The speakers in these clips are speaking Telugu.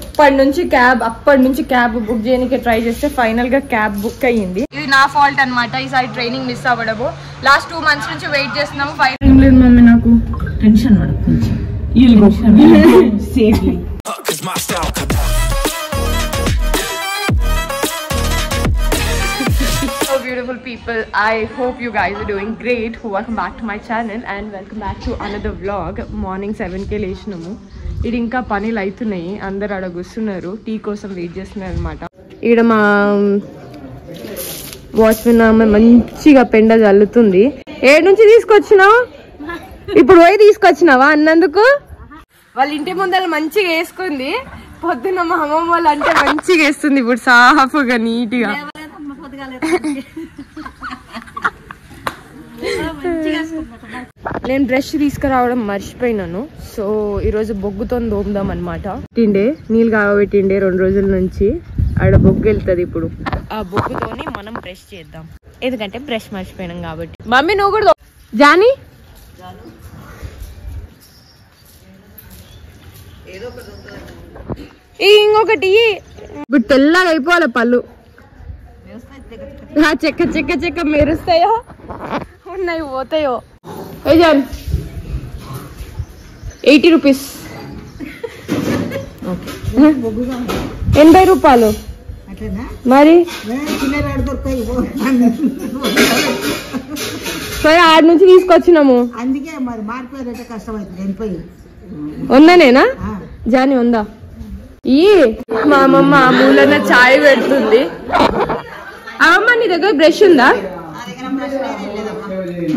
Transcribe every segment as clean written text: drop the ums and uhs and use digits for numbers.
అప్పటి నుంచి క్యాబ్ బుక్ చేయడానికి ట్రై చేస్తే ఫైనల్ గా క్యాబ్ బుక్ అయ్యింది. ఇది నా ఫాల్ట్ అన్నమాట. ఈసారి ట్రైనింగ్ మిస్ అవ్వడము. లాస్ట్ 2 months నుంచి వెయిట్ చేస్తున్నాము. ఫైనల్ లేదు మమ్మీ, నాకు టెన్షన్ పడుతుంది. So beautiful people, I hope you guys are doing great. Welcome back to my channel and welcome back to another vlog. Morning 7 ke లేచినాము. ఇది ఇంకా పనులు అవుతున్నాయి. అందరు ఆడ కూర్చున్నారు, టీ కోసం వెయిట్ చేస్తున్నారు అనమాట. ఇక్కడ మా వాచ్మెన్ ఆమె మంచిగా పెండ చల్లుతుంది. ఏడు నుంచి తీసుకొచ్చినావు? ఇప్పుడు పోయి తీసుకొచ్చినావా అన్నందుకు? వాళ్ళ ఇంటి ముందర మంచిగా వేసుకుంది. పొద్దున్న మా అమ్మమ్మ వాళ్ళు అంటే మంచిగా వేస్తుంది. ఇప్పుడు సాఫ్గా నీట్గా. నేను బ్రష్ తీసుకురావడం మర్చిపోయినాను. సో ఈరోజు బొగ్గుతో దోముదాం అనమాట. తిండే నీళ్ళు కాగబెట్టిండే 2 రోజుల నుంచి. ఆడ బొగ్గు వెళ్తుంది. ఇప్పుడు ఆ బొగ్గుతోని మనం బ్రష్ చేద్దాం, ఎందుకంటే బ్రష్ మర్చిపోయినాం కాబట్టి. మమ్మీ నువ్వు కూడా జానీ ఇంకొకటి. ఇప్పుడు తెల్లగా అయిపోవాలి పళ్ళు. చెక్క చెక్క చెక్క మెరుస్తాయో ఉన్నాయి పోతాయో. 80 రూపీస్, 80 రూపాయలు. మరి ఆడ నుంచి తీసుకొచ్చినాము. ఉందనేనా జాని? ఉందా? మా అమ్మమ్మ మూలన చాయ్ పెడుతుంది. అమ్మమ్మ నీ దగ్గర బ్రష్ ఉందా?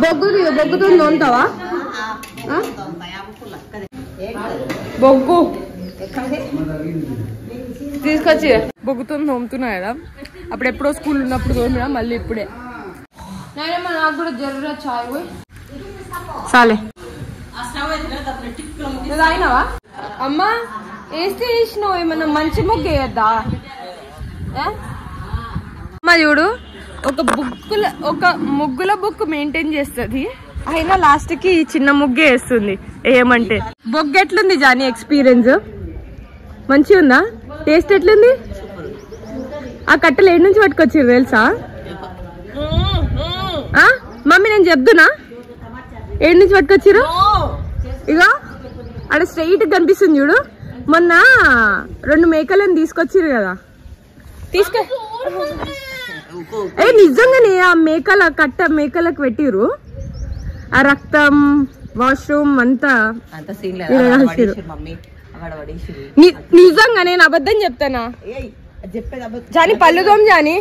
బొగ్గుతో తోముతావా? బొగ్గు తీసుకొచ్చి బొగ్గుతో తోముతున్నా కదా. అప్పుడు ఎప్పుడో స్కూల్ ఉన్నప్పుడు తోమినా, మళ్ళీ ఇప్పుడే. నేనమ్మా నాకు కూడా జరురా చాయ్ చాలే. తాగినావా అమ్మా? వేస్తే వేసినావు. ఏమన్నా మంచి ముగ్గు వేయద్దా? అమ్మా చూడు, ఒక ముగ్గుల బుక్ మెయింటైన్ చేస్తుంది, అయినా లాస్ట్ కి చిన్న ముగ్గే వేస్తుంది. ఏమంటే బొగ్గు ఎట్లుంది జానీ? ఎక్స్పీరియన్స్ మంచిగా ఉందా? టేస్ట్ ఎట్లుంది? ఆ కట్టెలు ఏడు నుంచి పట్టుకొచ్చారు తెలుసా? మమ్మీ నేను చెప్తున్నా, ఏడు నుంచి పట్టుకొచ్చారు? ఇక అక్కడ స్ట్రైట్ కనిపిస్తుంది చూడు. మొన్న 2 మేకలను తీసుకొచ్చారు కదా. నిజంగానే ఆ మేకలకు పెట్టిరు. ఆ రక్తం, వాష్రూమ్ అంతా నిజంగా. నేను అబద్ధం చెప్తానా జాని? పళ్ళు తోమ జాని,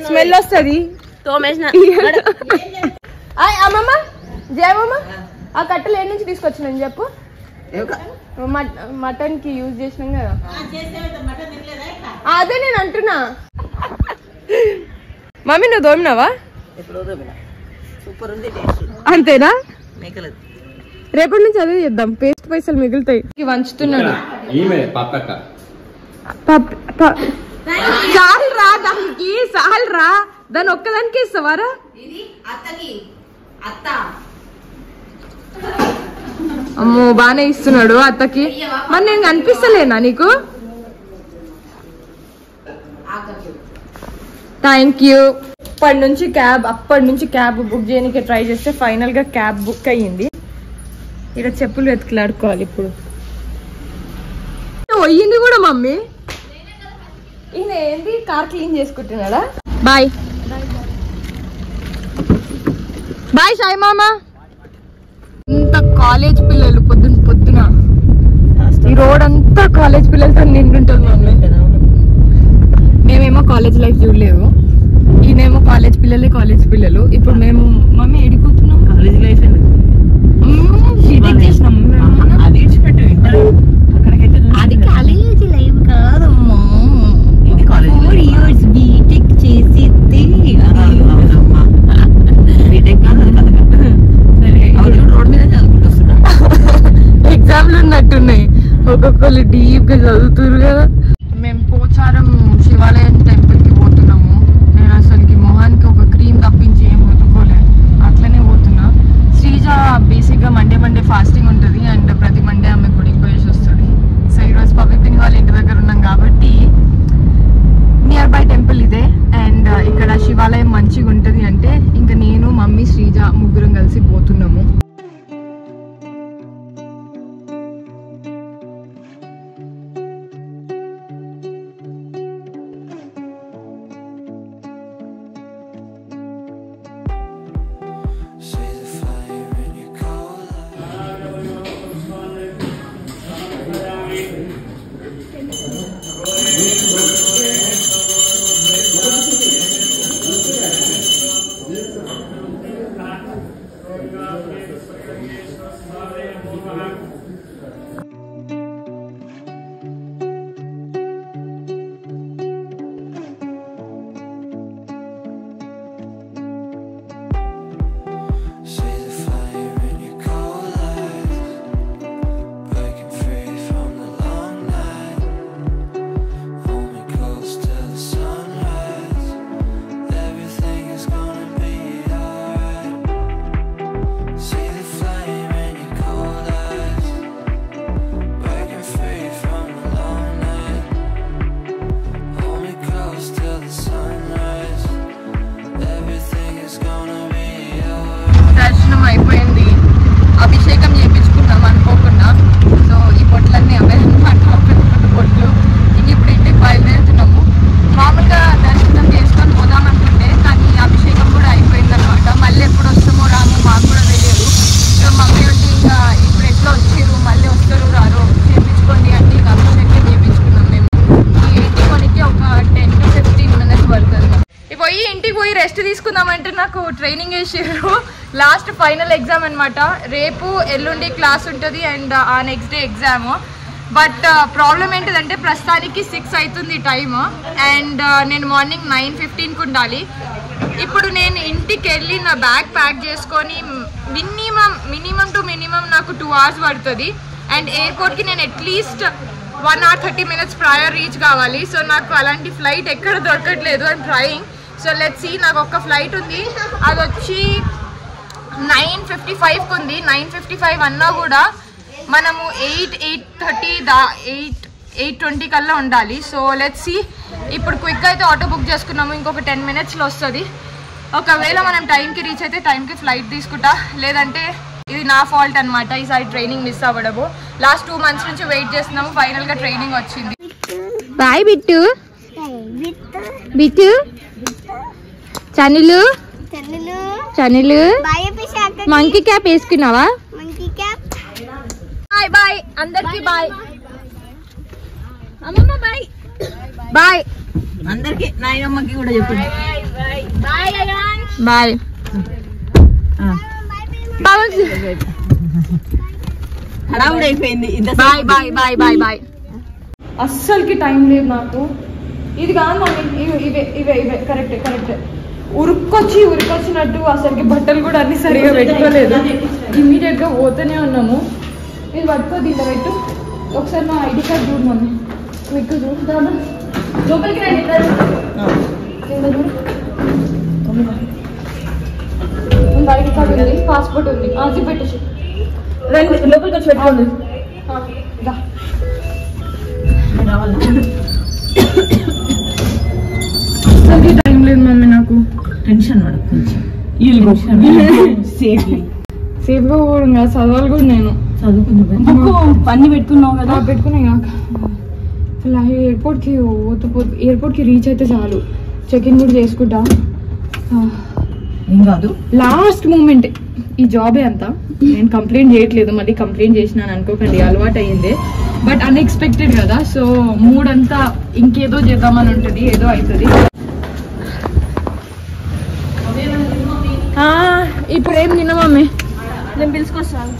స్మెల్ వస్తుంది. అమ్మమ్మ జయమ్మ, ఆ కట్టెలు ఏడు నుంచి తీసుకొచ్చినా చెప్పు. మటన్ కి యూజ్ చేసినాం కదా. అదే నేను అంటున్నా. మమ్మీ నువ్వు దోమినావా? అంతేనా? రేపటి నుంచి అదే చేద్దాం. పేస్ట్ పైసలు మిగులుతాయి. వంచుతున్నాడు. చాలు రా దానికి, చాలు రా. దాన్ని ఒక్కదానికి ఇస్తావారా? అమ్మో బానే ఇస్తున్నాడు అత్తకి. మరి నేను కనిపిస్తలేనా నీకు? Thank you. అప్పటి నుంచి క్యాబ్ బుక్ చేయడానికి ట్రై చేస్తే ఫైనల్ గా క్యాబ్ బుక్ అయ్యింది. ఇక్కడ చెప్పులు వెతుకులాడుకోవాలి. ఇప్పుడు పోయింది కూడా మమ్మీ. ఈయన ఏంది కార్ క్లీన్ చేసుకుంటున్నాడా? బాయ్ బాయ్ సాయి మామ. ఇంత కాలేజ్ పిల్లలు పొద్దున ఈ రోడ్ అంతా కాలేజ్ పిల్లలతో నిండుంటుంది మమ్మీ. మేమేమో కాలేజ్ లైఫ్ చూడలేవు, ఈయనేమో కాలేజ్ పిల్లలు. ఇప్పుడు మేము మమ్మీ ఎడిపోతున్నాం. కాలేజ్ లైఫ్ అది కాలేజ్ లైఫ్ కాదమ్మా. ఇది కాలేజ్ 4 years బీటెక్ చేసి రోడ్ మీద చదువుకుంటున్నా. ఎగ్జామ్లు ఉన్నట్టున్నాయి. ఒక్కొక్కరు డీప్ గా చదువుతున్నారు కదా. మేము పోచారం శివాలయం టెంపుల్ కి పోతున్నాము. నేను అసలుకి మొహానికి ఒక క్రీమ్ తప్పించి ఏం ముట్టుకోలేదు, అట్లనే పోతున్నా. శ్రీజ బేసిక్ గా మండే ఫాస్టింగ్ ఉంటుంది. అండ్ ప్రతి మండే ఆమె గుడికి పోయేసి వస్తుంది. సో ఈరోజు పవిత్రిని వాళ్ళ ఇంటి దగ్గర ఉన్నాం రెస్ట్ తీసుకుందామంటే నాకు ట్రైనింగ్ చేసారు. లాస్ట్ ఫైనల్ ఎగ్జామ్ అనమాట. రేపు ఎల్లుండి క్లాస్ ఉంటుంది అండ్ ఆ next day exam. But problem ఏంటిదంటే ప్రస్తుతానికి 6 అవుతుంది టైమ్ అండ్ నేను మార్నింగ్ 9:15కి ఉండాలి. ఇప్పుడు నేను ఇంటికి వెళ్ళి నా బ్యాగ్ ప్యాక్ చేసుకొని మినిమం నాకు 2 hours పడుతుంది. అండ్ ఎయిర్పోర్ట్కి నేను at least 1 hour 30 minutes prior reach కావాలి. సో నాకు అలాంటి ఫ్లైట్ ఎక్కడ దొరకట్లేదు. I'm trying. So let's see. నాకు ఒక ఫ్లైట్ ఉంది, అది వచ్చి 9:55కి ఉంది. 9:55 అన్నా కూడా మనము 8:20 కల్లా ఉండాలి. So let's see. ఇప్పుడు క్విక్గా అయితే ఆటో బుక్ చేసుకున్నాము, ఇంకొక 10 minutesలో వస్తుంది. ఒకవేళ మనం టైంకి రీచ్ అయితే టైంకి ఫ్లైట్ తీసుకుంటా, లేదంటే ఇది నా ఫాల్ట్ అనమాట. ఈసారి ట్రైనింగ్ మిస్ అవ్వడము. లాస్ట్ 2 months నుంచి వెయిట్ చేస్తున్నాము, ఫైనల్గా ట్రైనింగ్ వచ్చింది. బాయ్ బిట్టు. బిట్టు చనులు చనులు మంకీ క్యాప్ వేసుకున్నావా? బాయ్ బాయ్ అందరికి బాయ్. అమ్మమ్మ బాయ్ బాయ్ అందరికి. నాయనమ్మకి కూడా చెప్పండి బాయ్ బాయ్. హడావుడైపోయింది. Bye bye bye bye bye. అస్సలకి టైం లేదు నాకు. ఇది కాదు మమ్మీ, ఇవే ఇవే ఇవే కరెక్ట్ కరెక్ట్. ఉరికొచ్చినట్టు అసలుకి బట్టలు కూడా అన్ని సరిగా పెట్టుకోలేదు. ఇమీడియట్గా పోతూనే ఉన్నాము. ఇది పట్టుకో, దీంట్లో పెట్టు. ఒకసారి నా ఐడి కార్డ్ చూడు మమ్మీ. మీకు చూస్తాను లోపలికి రండి. చూడు ఐడి కార్డ్ ఉంది, పాస్పోర్ట్ ఉంది. అది పెట్టేసి రండి, లోపలికి వచ్చి పెట్టుకోండి. అసలు టైం లేదు మమ్మీ, నాకు టెన్షన్ పడుతుంది. సేఫ్గా కూడా చదవాలి కూడా. నేను చదువుకున్నా పని పెట్టుకున్నావు కదా. పెట్టుకున్నా కాక ఎయిర్పోర్ట్కి రీచ్ అయితే చాలు, చెక్ ఇన్ కూడా చేసుకుంటా. ఏం కాదు, లాస్ట్ మూమెంట్. ఈ జాబే అంతా. నేను కంప్లైంట్ చేయట్లేదు, మళ్ళీ కంప్లైంట్ చేసినాను అనుకోకండి, అలవాటు అయ్యింది. బట్ అన్ఎక్స్పెక్టెడ్ కదా. సో మూడంతా ఇంకేదో చేద్దామని ఉంటుంది, ఏదో అవుతుంది. ఇప్పుడు ఏం తిన్నా మమ్మీ? నేను పిలుచుకొస్తాను.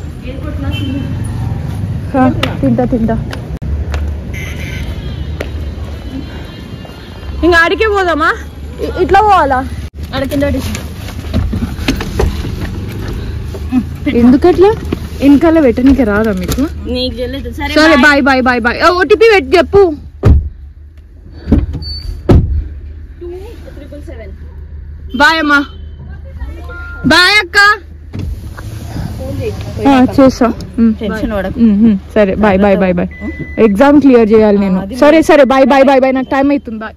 తింటా. ఇంకా ఆడికే పోదామా? ఇట్లా పోవాలా? ఆడ కింద ఎందుకట్లా వెనకాల పెట్టడానికి రాదా మీకు? సరే bye bye bye bye. OTP పెట్టి చెప్పు. 277. బాయ్ అమ్మా. బాయ్ అక్క. చేసా. సరే bye bye bye bye. Exam clear చేయాలి నేను. సరే బాయ్ బాయ్ బాయ్ బాయ్. నాకు టైం అవుతుంది. బాయ్.